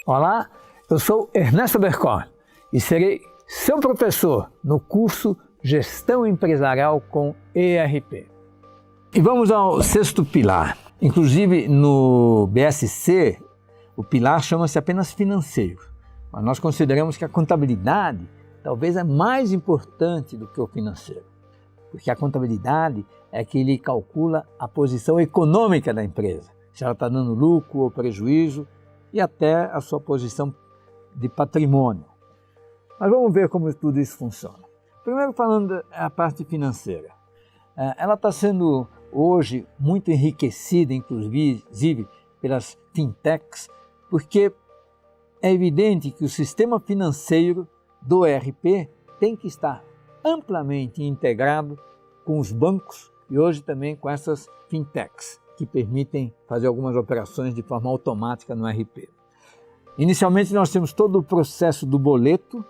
Olá, eu sou Ernesto Bercon e serei seu professor no curso Gestão Empresarial com ERP. E vamos ao sexto pilar. Inclusive no BSC, o pilar chama-se apenas financeiro, mas nós consideramos que a contabilidade talvez é mais importante do que o financeiro, porque a contabilidade é que ele calcula a posição econômica da empresa, se ela está dando lucro ou prejuízo, e até a sua posição de patrimônio. Mas vamos ver como tudo isso funciona. Primeiro falando da parte financeira. Ela está sendo hoje muito enriquecida, inclusive pelas fintechs, porque é evidente que o sistema financeiro do ERP tem que estar amplamente integrado com os bancos e hoje também com essas fintechs, que permitem fazer algumas operações de forma automática no ERP. Inicialmente nós temos todo o processo do boleto.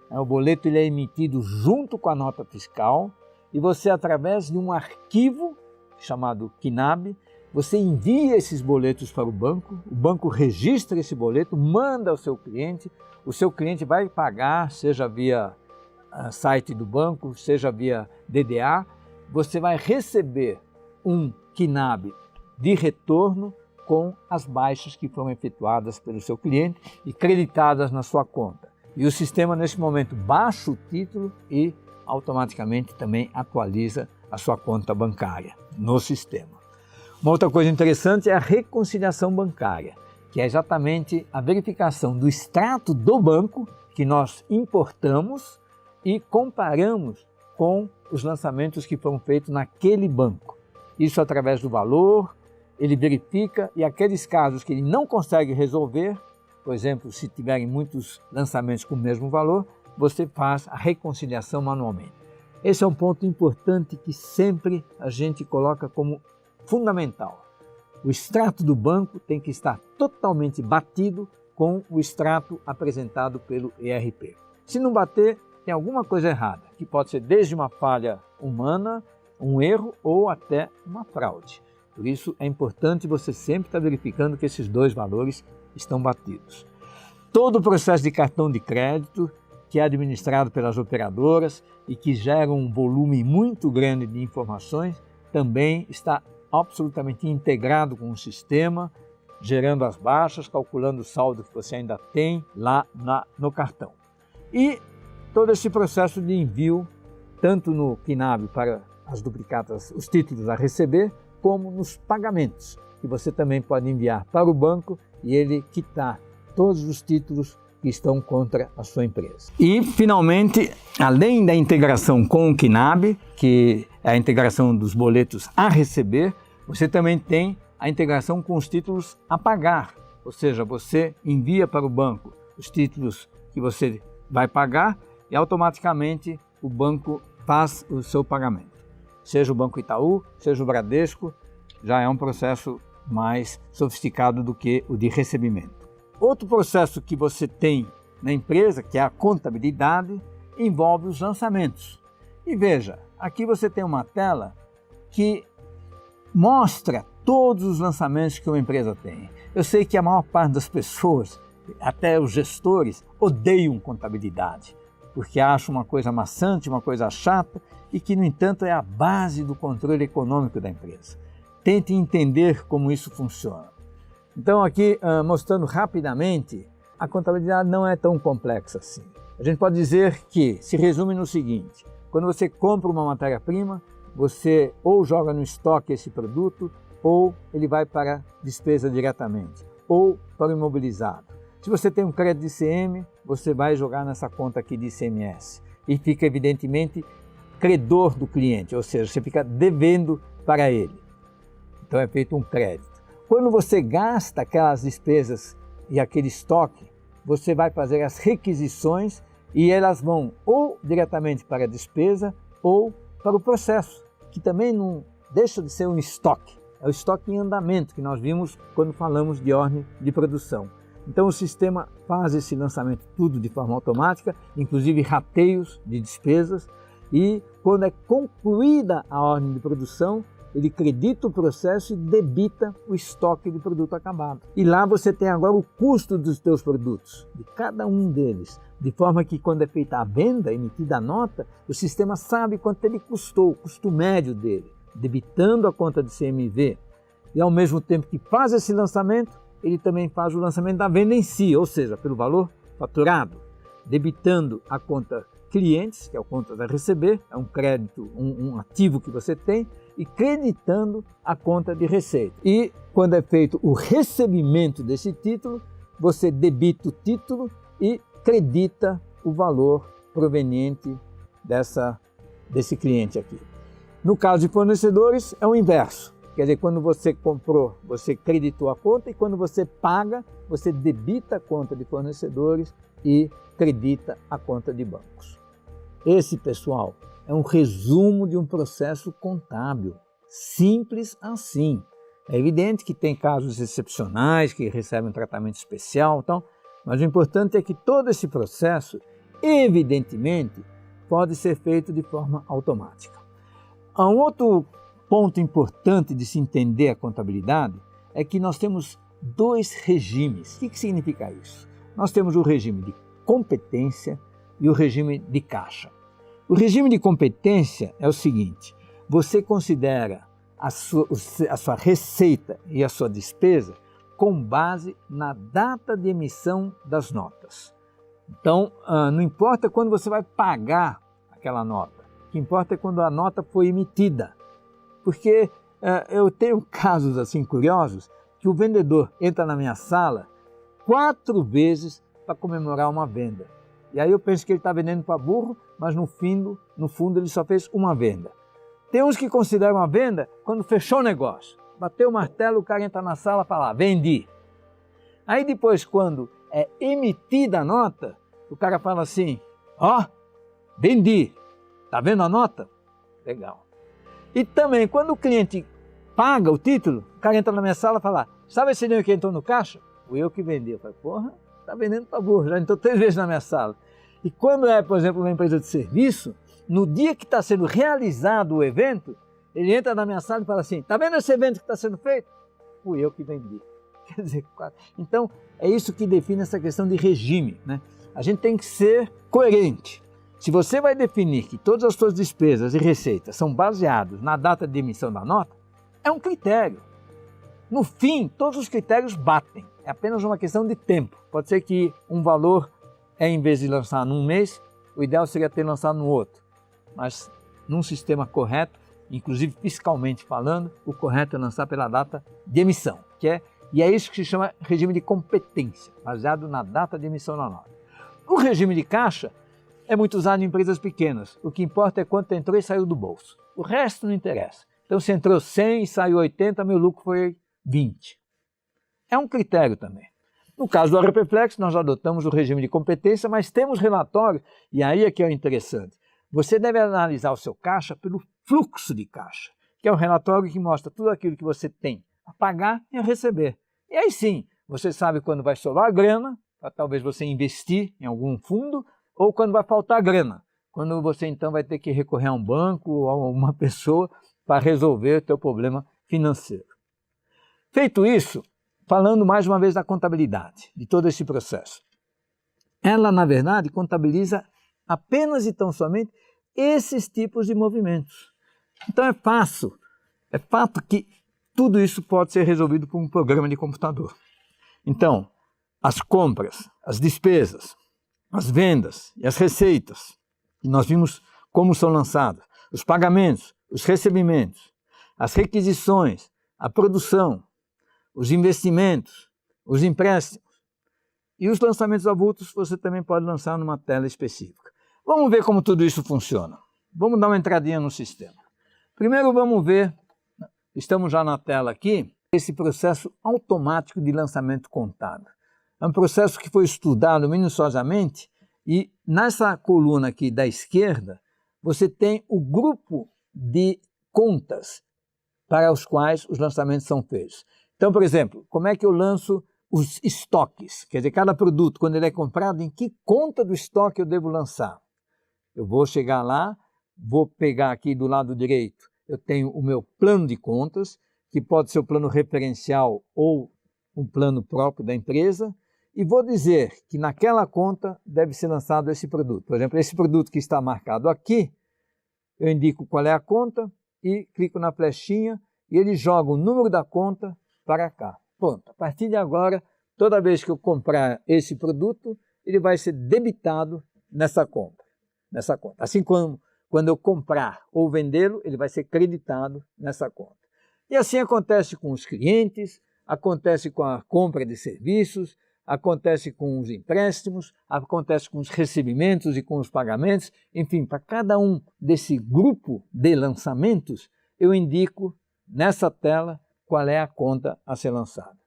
O boleto ele é emitido junto com a nota fiscal e você, através de um arquivo chamado KNAB, você envia esses boletos para o banco registra esse boleto, manda ao seu cliente, o seu cliente vai pagar, seja via site do banco, seja via DDA, você vai receber um KNAB de retorno com as baixas que foram efetuadas pelo seu cliente e creditadas na sua conta. E o sistema, nesse momento, baixa o título e automaticamente também atualiza a sua conta bancária no sistema. Uma outra coisa interessante é a reconciliação bancária, que é exatamente a verificação do extrato do banco que nós importamos e comparamos com os lançamentos que foram feitos naquele banco. Isso através do valor, ele verifica e aqueles casos que ele não consegue resolver, por exemplo, se tiverem muitos lançamentos com o mesmo valor, você faz a reconciliação manualmente. Esse é um ponto importante que sempre a gente coloca como fundamental. O extrato do banco tem que estar totalmente batido com o extrato apresentado pelo ERP. Se não bater, tem alguma coisa errada, que pode ser desde uma falha humana, um erro ou até uma fraude. Por isso é importante você sempre estar verificando que esses dois valores estão batidos. Todo o processo de cartão de crédito, que é administrado pelas operadoras e que gera um volume muito grande de informações, também está absolutamente integrado com o sistema, gerando as baixas, calculando o saldo que você ainda tem lá no cartão. E todo esse processo de envio, tanto no KNAB para as duplicatas, os títulos a receber, como nos pagamentos, que você também pode enviar para o banco e ele quitar todos os títulos que estão contra a sua empresa. E, finalmente, além da integração com o KNAB, que é a integração dos boletos a receber, você também tem a integração com os títulos a pagar, ou seja, você envia para o banco os títulos que você vai pagar e automaticamente o banco faz o seu pagamento. Seja o Banco Itaú, seja o Bradesco, já é um processo mais sofisticado do que o de recebimento. Outro processo que você tem na empresa, que é a contabilidade, envolve os lançamentos. E veja, aqui você tem uma tela que mostra todos os lançamentos que uma empresa tem. Eu sei que a maior parte das pessoas, até os gestores, odeiam contabilidade, porque acham uma coisa maçante, uma coisa chata, e que, no entanto, é a base do controle econômico da empresa. Tente entender como isso funciona. Então, aqui, mostrando rapidamente, a contabilidade não é tão complexa assim. A gente pode dizer que se resume no seguinte: quando você compra uma matéria-prima, você ou joga no estoque esse produto, ou ele vai para despesa diretamente, ou para o imobilizado. Se você tem um crédito de ICM, você vai jogar nessa conta aqui de ICMS e fica, evidentemente, credor do cliente, ou seja, você fica devendo para ele. Então é feito um crédito. Quando você gasta aquelas despesas e aquele estoque, você vai fazer as requisições e elas vão ou diretamente para a despesa ou para o processo, que também não deixa de ser um estoque. É o estoque em andamento que nós vimos quando falamos de ordem de produção. Então o sistema faz esse lançamento tudo de forma automática, inclusive rateios de despesas, e quando é concluída a ordem de produção, ele credita o processo e debita o estoque de produto acabado. E lá você tem agora o custo dos teus produtos, de cada um deles, de forma que quando é feita a venda, emitida a nota, o sistema sabe quanto ele custou, o custo médio dele, debitando a conta de CMV. E ao mesmo tempo que faz esse lançamento, ele também faz o lançamento da venda em si, ou seja, pelo valor faturado, debitando a conta clientes, que é a conta da receber, é um crédito, um ativo que você tem, e creditando a conta de receita. E quando é feito o recebimento desse título, você debita o título e credita o valor proveniente desse cliente aqui. No caso de fornecedores, é o inverso. Quer dizer, quando você comprou, você creditou a conta, e quando você paga, você debita a conta de fornecedores e credita a conta de bancos. Esse, pessoal, é um resumo de um processo contábil, simples assim. É evidente que tem casos excepcionais que recebem um tratamento especial, então, mas o importante é que todo esse processo, evidentemente, pode ser feito de forma automática. Há um outro ponto importante de se entender a contabilidade é que nós temos dois regimes. O que significa isso? Nós temos o regime de competência e o regime de caixa. O regime de competência é o seguinte: você considera a sua receita e a sua despesa com base na data de emissão das notas. Então, não importa quando você vai pagar aquela nota, o que importa é quando a nota foi emitida. Porque eu tenho casos assim curiosos que o vendedor entra na minha sala 4 vezes para comemorar uma venda. E aí eu penso que ele está vendendo para burro, mas no fundo ele só fez uma venda. Tem uns que consideram a venda quando fechou o negócio. Bateu o martelo, o cara entra na sala e fala, vendi. Aí depois, quando é emitida a nota, o cara fala assim, ó, vendi. Tá vendo a nota? Legal. E também, quando o cliente paga o título, o cara entra na minha sala e fala, sabe esse dinheiro que entrou no caixa? Fui eu que vendi. Eu falei, porra, tá vendendo para burro, já entrou 3 vezes na minha sala. E quando é, por exemplo, uma empresa de serviço, no dia que está sendo realizado o evento, ele entra na minha sala e fala assim, tá vendo esse evento que está sendo feito? Fui eu que vendi. Quer dizer, então, é isso que define essa questão de regime, né? A gente tem que ser coerente. Se você vai definir que todas as suas despesas e receitas são baseadas na data de emissão da nota, é um critério. No fim, todos os critérios batem. É apenas uma questão de tempo. Pode ser que um valor em vez de lançar num mês, o ideal seria ter lançado no outro. Mas num sistema correto, inclusive fiscalmente falando, o correto é lançar pela data de emissão, e é isso que se chama regime de competência, baseado na data de emissão da nota. O regime de caixa é muito usado em empresas pequenas. O que importa é quanto entrou e saiu do bolso. O resto não interessa. Então, se entrou 100 e saiu 80, meu lucro foi 20. É um critério também. No caso do Arepeflex, nós adotamos o regime de competência, mas temos relatório, e aí é que é interessante. Você deve analisar o seu caixa pelo fluxo de caixa, que é o relatório que mostra tudo aquilo que você tem a pagar e a receber. E aí sim, você sabe quando vai sobrar a grana, para talvez você investir em algum fundo, ou quando vai faltar grana, quando você então vai ter que recorrer a um banco ou a uma pessoa para resolver o teu problema financeiro. Feito isso, falando mais uma vez da contabilidade, de todo esse processo. Ela, na verdade, contabiliza apenas e tão somente esses tipos de movimentos. Então é fato que tudo isso pode ser resolvido por um programa de computador. Então, as compras, as despesas, as vendas e as receitas, e nós vimos como são lançadas, os pagamentos, os recebimentos, as requisições, a produção, os investimentos, os empréstimos e os lançamentos avulsos você também pode lançar numa tela específica. Vamos ver como tudo isso funciona. Vamos dar uma entradinha no sistema. Primeiro vamos ver, estamos já na tela aqui, esse processo automático de lançamento contábil. É um processo que foi estudado minuciosamente e nessa coluna aqui da esquerda você tem o grupo de contas para os quais os lançamentos são feitos. Então, por exemplo, como é que eu lanço os estoques? Quer dizer, cada produto, quando ele é comprado, em que conta do estoque eu devo lançar? Eu vou chegar lá, vou pegar aqui do lado direito eu tenho o meu plano de contas, que pode ser o plano referencial ou um plano próprio da empresa, e vou dizer que naquela conta deve ser lançado esse produto. Por exemplo, esse produto que está marcado aqui, eu indico qual é a conta e clico na flechinha e ele joga o número da conta para cá. Pronto, a partir de agora, toda vez que eu comprar esse produto, ele vai ser debitado nessa conta. Assim como quando eu comprar ou vendê-lo, ele vai ser creditado nessa conta. E assim acontece com os clientes, acontece com a compra de serviços, acontece com os empréstimos, acontece com os recebimentos e com os pagamentos. Enfim, para cada um desse grupo de lançamentos, eu indico nessa tela qual é a conta a ser lançada.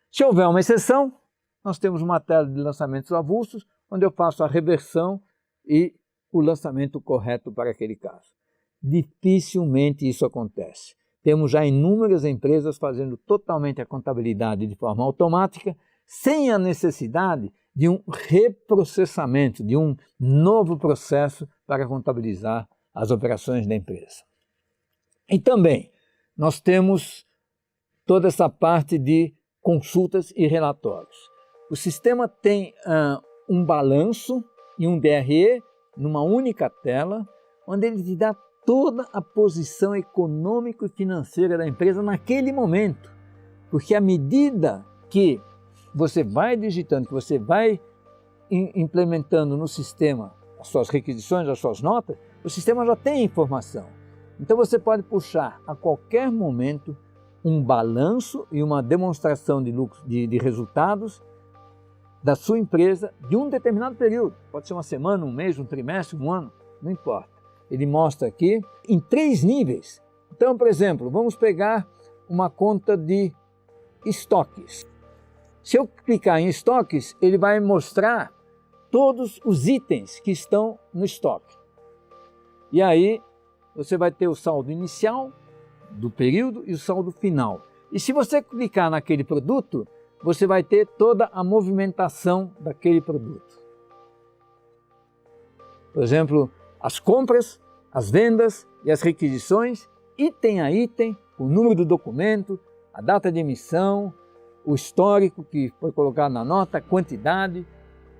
Se houver uma exceção, nós temos uma tela de lançamentos avulsos, onde eu faço a reversão e o lançamento correto para aquele caso. Dificilmente isso acontece. Temos já inúmeras empresas fazendo totalmente a contabilidade de forma automática, sem a necessidade de um reprocessamento, de um novo processo para contabilizar as operações da empresa. E também nós temos toda essa parte de consultas e relatórios. O sistema tem um balanço e um DRE numa única tela, onde ele te dá toda a posição econômica e financeira da empresa naquele momento. Porque à medida que você vai digitando, que você vai implementando no sistema as suas requisições, as suas notas, o sistema já tem informação. Então você pode puxar a qualquer momento um balanço e uma demonstração de lucros, de resultados da sua empresa de um determinado período. Pode ser uma semana, um mês, um trimestre, um ano, não importa. Ele mostra aqui em 3 níveis. Então, por exemplo, vamos pegar uma conta de estoques. Se eu clicar em estoques, ele vai mostrar todos os itens que estão no estoque. E aí você vai ter o saldo inicial do período e o saldo final. E se você clicar naquele produto, você vai ter toda a movimentação daquele produto. Por exemplo, as compras, as vendas e as requisições, item a item, o número do documento, a data de emissão, o histórico que foi colocado na nota, a quantidade,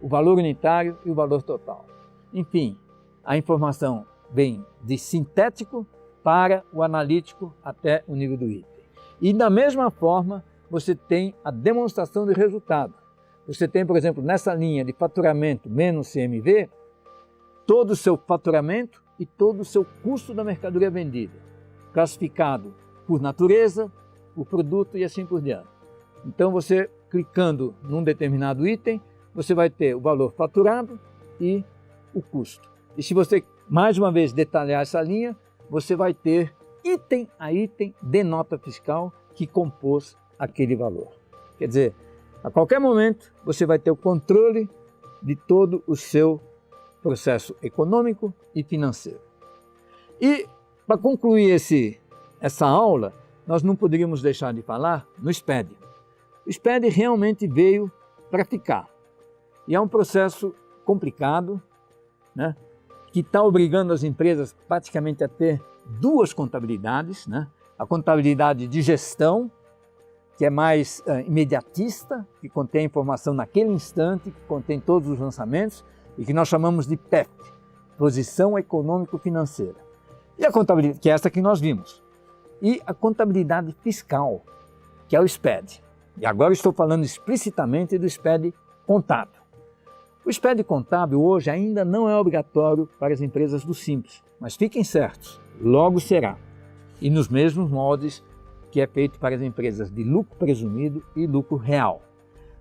o valor unitário e o valor total. Enfim, a informação vem de sintético para o analítico até o nível do item. E da mesma forma, você tem a demonstração de resultado. Você tem, por exemplo, nessa linha de faturamento menos CMV, todo o seu faturamento e todo o seu custo da mercadoria vendida, classificado por natureza, por produto e assim por diante. Então, você clicando num determinado item, você vai ter o valor faturado e o custo. E se você, mais uma vez, detalhar essa linha, você vai ter item a item de nota fiscal que compôs aquele valor. Quer dizer, a qualquer momento, você vai ter o controle de todo o seu processo econômico e financeiro. E, para concluir essa aula, nós não poderíamos deixar de falar no SPED. O SPED realmente veio para ficar. E é um processo complicado, né, que está obrigando as empresas praticamente a ter 2 contabilidades, né? A contabilidade de gestão, que é mais imediatista, que contém informação naquele instante, que contém todos os lançamentos, e que nós chamamos de PEF, Posição Econômico-Financeira. E a contabilidade, que é essa que nós vimos. E a contabilidade fiscal, que é o SPED. E agora estou falando explicitamente do SPED contábil. O SPED contábil hoje ainda não é obrigatório para as empresas do Simples, mas fiquem certos, logo será. E nos mesmos moldes que é feito para as empresas de lucro presumido e lucro real.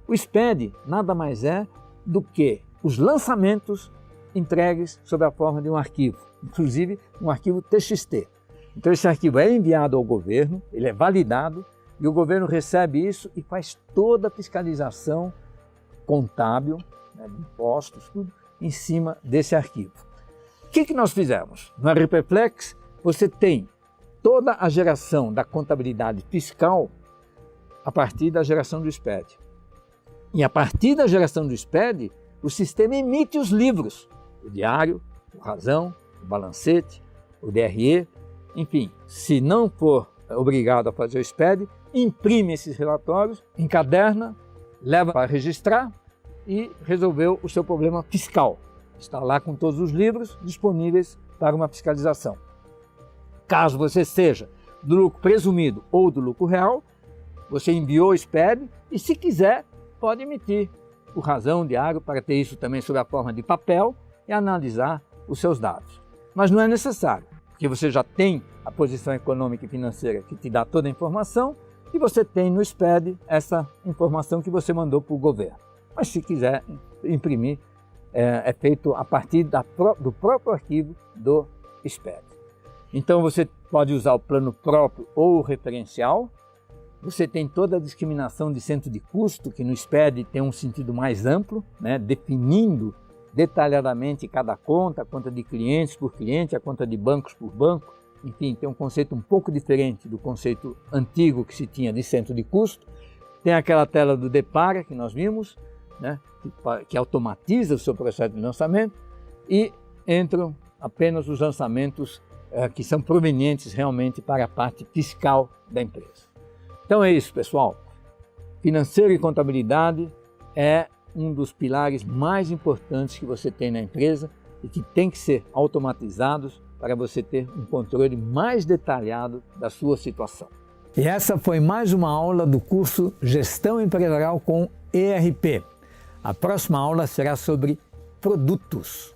O SPED nada mais é do que os lançamentos entregues sob a forma de um arquivo, inclusive um arquivo TXT. Então esse arquivo é enviado ao governo, ele é validado e o governo recebe isso e faz toda a fiscalização contábil, né, de impostos, tudo em cima desse arquivo. O que nós fizemos? No RPFlex você tem toda a geração da contabilidade fiscal a partir da geração do SPED. E a partir da geração do SPED, o sistema emite os livros, o diário, o razão, o balancete, o DRE, Enfim, se não for obrigado a fazer o SPED, imprime esses relatórios, encaderna, leva para registrar e resolveu o seu problema fiscal. Está lá com todos os livros disponíveis para uma fiscalização. Caso você seja do lucro presumido ou do lucro real, você enviou o SPED e, se quiser, pode emitir o razão diário para ter isso também sob a forma de papel e analisar os seus dados. Mas não é necessário, porque você já tem a posição econômica e financeira que te dá toda a informação e você tem no SPED essa informação que você mandou para o governo. Mas se quiser imprimir, é feito a partir do próprio arquivo do SPED. Então você pode usar o plano próprio ou o referencial. Você tem toda a discriminação de centro de custo, que no SPED tem um sentido mais amplo, né, definindo detalhadamente cada conta, a conta de clientes por cliente, a conta de bancos por banco. Enfim, tem um conceito um pouco diferente do conceito antigo que se tinha de centro de custo. Tem aquela tela do Depara que nós vimos, né, que automatiza o seu processo de lançamento, e entram apenas os lançamentos que são provenientes realmente para a parte fiscal da empresa. Então é isso, pessoal. Financeiro e contabilidade é um dos pilares mais importantes que você tem na empresa e que tem que ser automatizados para você ter um controle mais detalhado da sua situação. E essa foi mais uma aula do curso Gestão Empresarial com ERP. A próxima aula será sobre produtos.